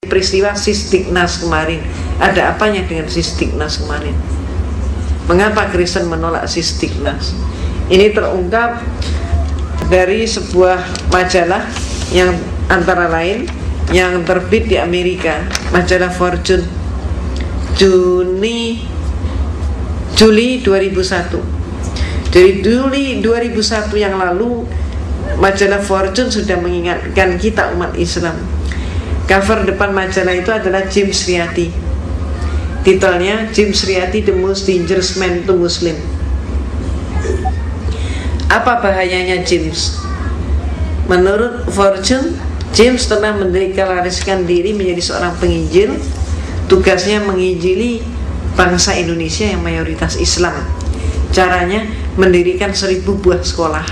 peristiwa Sistignas kemarin. Ada apanya dengan Sistignas kemarin? Mengapa Kristen menolak Sistignas? Ini terungkap dari sebuah majalah yang antara lain yang terbit di Amerika, majalah Fortune, Juli 2001. Dari Juli 2001 yang lalu, majalah Fortune sudah mengingatkan kita umat Islam. Cover depan majalah itu adalah James Riyadi. Titelnya James Riyadi, The Most Dangerous Man to Muslim. Apa bahayanya James? Menurut Fortune, James telah mendeklarasikan diri menjadi seorang penginjil. Tugasnya menginjili bangsa Indonesia yang mayoritas Islam. Caranya mendirikan 1000 buah sekolah,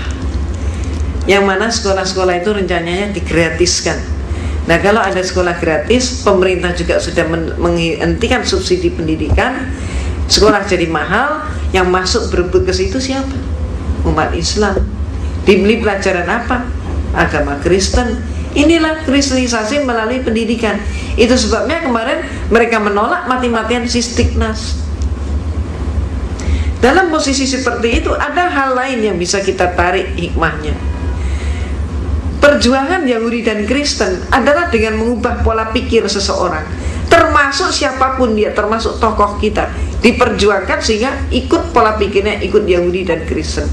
yang mana sekolah-sekolah itu rencananya digratiskan. Nah, kalau ada sekolah gratis, pemerintah juga sudah menghentikan subsidi pendidikan, sekolah jadi mahal, yang masuk berebut ke situ siapa? Umat Islam. Dibeli pelajaran apa? Agama Kristen. Inilah kristenisasi melalui pendidikan. Itu sebabnya kemarin mereka menolak mati-matian Sistignas. Dalam posisi seperti itu, ada hal lain yang bisa kita tarik hikmahnya. Perjuangan Yahudi dan Kristen adalah dengan mengubah pola pikir seseorang, termasuk siapapun dia, termasuk tokoh kita, diperjuangkan sehingga ikut pola pikirnya, ikut Yahudi dan Kristen.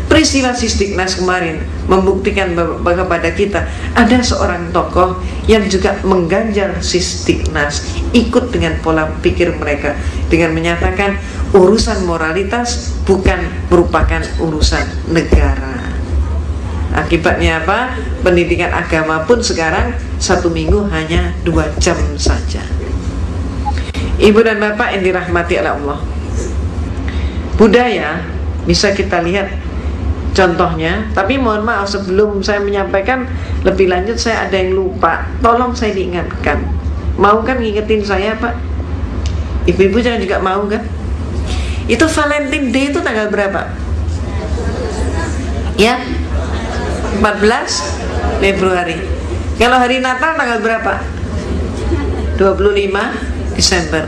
Peristiwa Sistignas kemarin membuktikan kepada kita ada seorang tokoh yang juga mengganjal Sistignas, ikut dengan pola pikir mereka, dengan menyatakan urusan moralitas bukan merupakan urusan negara. Akibatnya apa? Pendidikan agama pun sekarang 1 minggu hanya 2 jam saja. Ibu dan bapak yang dirahmati oleh Allah, budaya bisa kita lihat contohnya. Tapi mohon maaf, sebelum saya menyampaikan lebih lanjut, saya ada yang lupa. Tolong saya diingatkan. Mau kan ngingetin saya, Pak? Ibu-ibu jangan juga mau kan? Itu Valentine Day itu tanggal berapa? Ya, 14 Februari. Kalau hari Natal tanggal berapa? 25 Desember.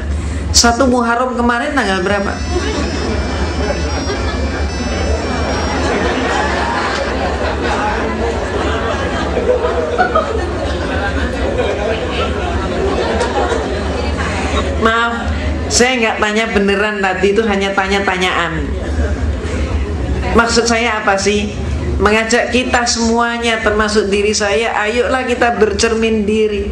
1 Muharram kemarin tanggal berapa? Maaf, saya nggak tanya beneran tadi, itu hanya tanya-tanyaan. Maksud saya apa sih? Mengajak kita semuanya, termasuk diri saya, ayolah kita bercermin diri.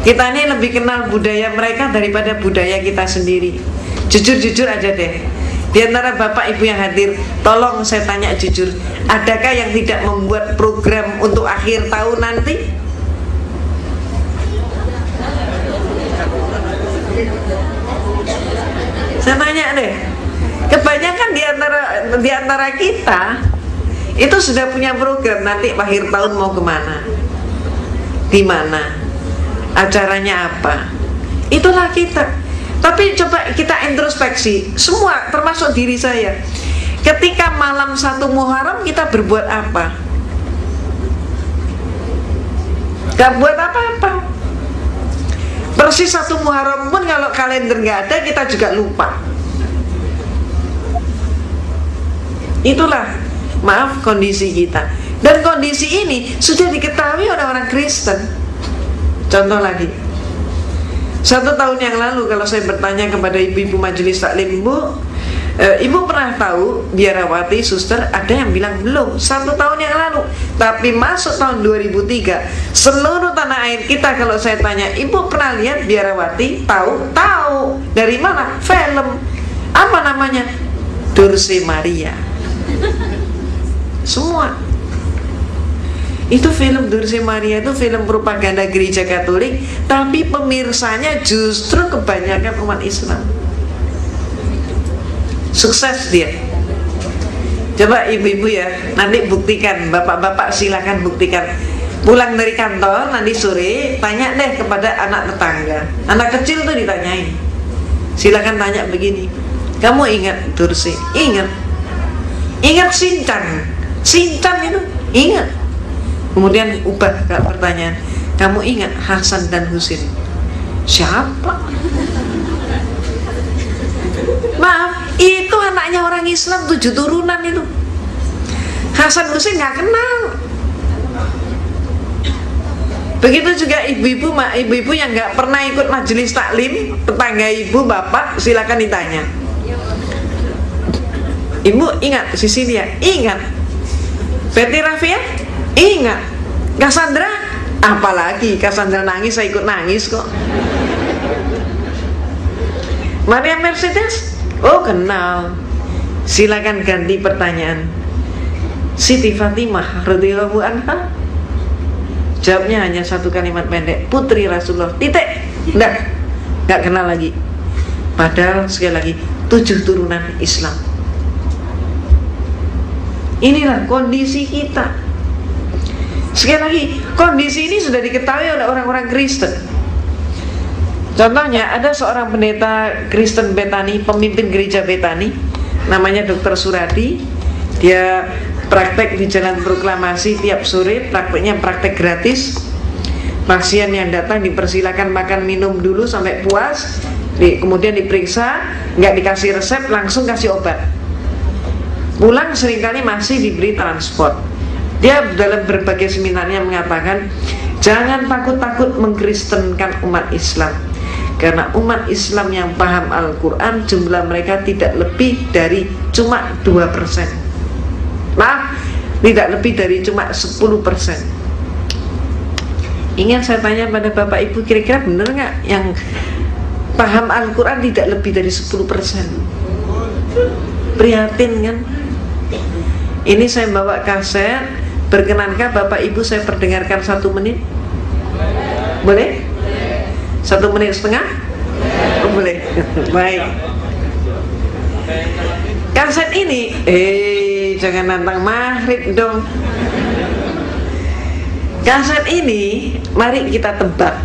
Kita ini lebih kenal budaya mereka daripada budaya kita sendiri. Jujur-jujur aja deh. Di antara bapak ibu yang hadir, tolong saya tanya jujur, adakah yang tidak membuat program untuk akhir tahun nanti? Saya tanya deh. Kebanyakan di antara kita itu sudah punya program nanti akhir tahun mau kemana, di mana, acaranya apa. Itulah kita. Tapi coba kita introspeksi, semua termasuk diri saya. Ketika malam 1 Muharram kita berbuat apa? Gak buat apa-apa. Persis 1 Muharram pun kalau kalender gak ada, kita juga lupa. Itulah, maaf, kondisi kita. Dan kondisi ini sudah diketahui oleh orang Kristen. Contoh lagi, 1 tahun yang lalu kalau saya bertanya kepada ibu-ibu majelis taklim, ibu pernah tahu biarawati, suster? Ada yang bilang belum, 1 tahun yang lalu. Tapi masuk tahun 2003, seluruh tanah air kita kalau saya tanya, ibu pernah lihat biarawati? Tahu? Tahu. Dari mana? Film. Apa namanya? Dulce Maria. Semua. Itu film Dulce Maria, itu film propaganda gereja Katolik, tapi pemirsanya justru kebanyakan umat Islam. Sukses dia. Coba ibu-ibu ya, nanti buktikan, bapak-bapak silakan buktikan. Pulang dari kantor nanti sore, tanya deh kepada anak tetangga. Anak kecil tuh ditanyain. Silakan tanya begini, kamu ingat Dulce? Ingat. Ingat Shinchan? Shinchan itu ingat. Kemudian ubah pertanyaan, Kamu ingat Hasan dan Husin? Siapa? Maaf, itu anaknya orang Islam 7 turunan itu. Hasan Husin nggak kenal. Begitu juga ibu-ibu yang nggak pernah ikut majelis taklim, tetangga ibu, bapak, silakan ditanya. Ibu ingat Sisilia? Ingat. Betty Rafia? Ingat. Cassandra? Apalagi Cassandra nangis, saya ikut nangis kok. Maria Mercedes? Oh, kenal. Silakan ganti pertanyaan. Siti Fatimah radhiyallahu anha? Jawabnya hanya satu kalimat pendek, putri Rasulullah, titik. Nggak kenal lagi. Padahal sekali lagi 7 turunan Islam. Inilah kondisi kita. Sekali lagi, kondisi ini sudah diketahui oleh orang-orang Kristen. Contohnya, ada seorang pendeta Kristen Betani, pemimpin gereja Betani, namanya Dr. Suradi. Dia praktek di Jalan Proklamasi tiap sore, prakteknya praktek gratis. Pasien yang datang dipersilakan makan minum dulu sampai puas, kemudian diperiksa, nggak dikasih resep, langsung kasih obat. Pulang seringkali masih diberi transport. Dia dalam berbagai seminarnya mengatakan, jangan takut-takut mengkristenkan umat Islam, karena umat Islam yang paham Al-Quran jumlah mereka tidak lebih dari cuma 2%. Maaf, tidak lebih dari cuma 10%. Ingin saya tanya pada Bapak Ibu, kira-kira benar nggak yang paham Al-Quran tidak lebih dari 10%? Prihatin kan? Ini saya bawa kaset. Berkenankah Bapak Ibu saya perdengarkan 1 menit? Boleh? 1 menit setengah? Oh, boleh. Baik. Kaset ini, jangan nantang maghrib dong. Kaset ini, mari kita tebak.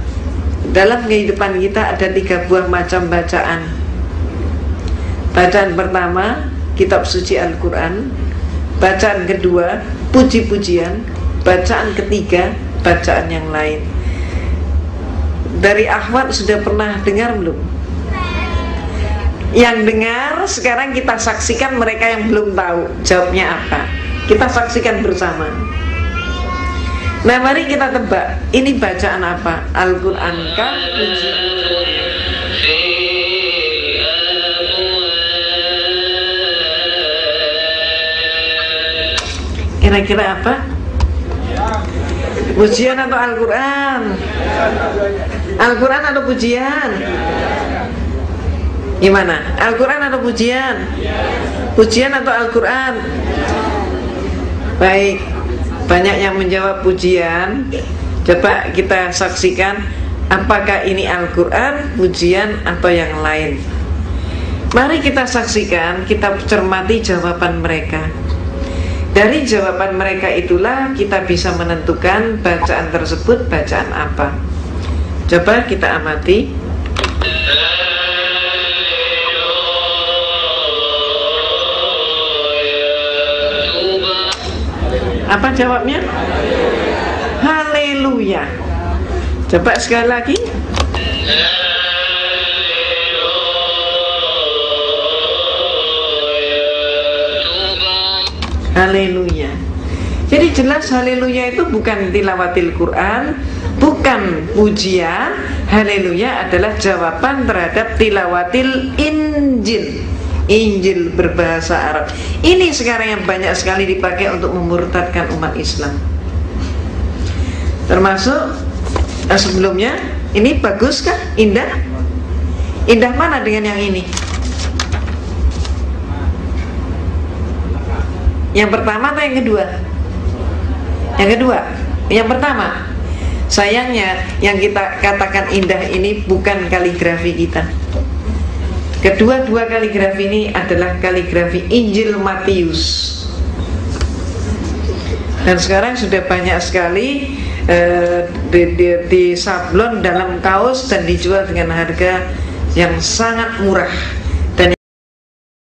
Dalam kehidupan kita ada 3 buah macam bacaan. Bacaan pertama, kitab suci Al-Quran. Bacaan kedua, puji-pujian. Bacaan ketiga, bacaan yang lain. Dari Ahmad sudah pernah dengar belum? Yang dengar, sekarang kita saksikan mereka yang belum tahu jawabnya apa. Kita saksikan bersama. Nah, mari kita tebak, ini bacaan apa? Al-Quran kah? Kira-kira apa? Pujian atau Al-Quran? Al-Quran atau pujian? Gimana? Al-Quran atau pujian? Pujian atau Al-Quran? Baik, banyak yang menjawab pujian. Coba kita saksikan, apakah ini Al-Quran, pujian, atau yang lain. Mari kita saksikan, kita cermati jawaban mereka. Dari jawaban mereka itulah kita bisa menentukan bacaan tersebut bacaan apa. Coba kita amati. Apa jawabnya? Haleluya. Coba sekali lagi. Haleluya. Jadi jelas haleluya itu bukan tilawatil Quran, bukan pujian. Haleluya adalah jawaban terhadap tilawatil Injil. Injil berbahasa Arab. Ini sekarang yang banyak sekali dipakai untuk memurtadkan umat Islam. Termasuk sebelumnya, ini bagus kah? Indah? Indah mana dengan yang ini? Yang pertama atau yang kedua? Yang kedua. Yang pertama. Sayangnya yang kita katakan indah ini bukan kaligrafi kita. Kedua-dua kaligrafi ini adalah kaligrafi Injil Matius. Dan sekarang sudah banyak sekali di sablon dalam kaos dan dijual dengan harga yang sangat murah.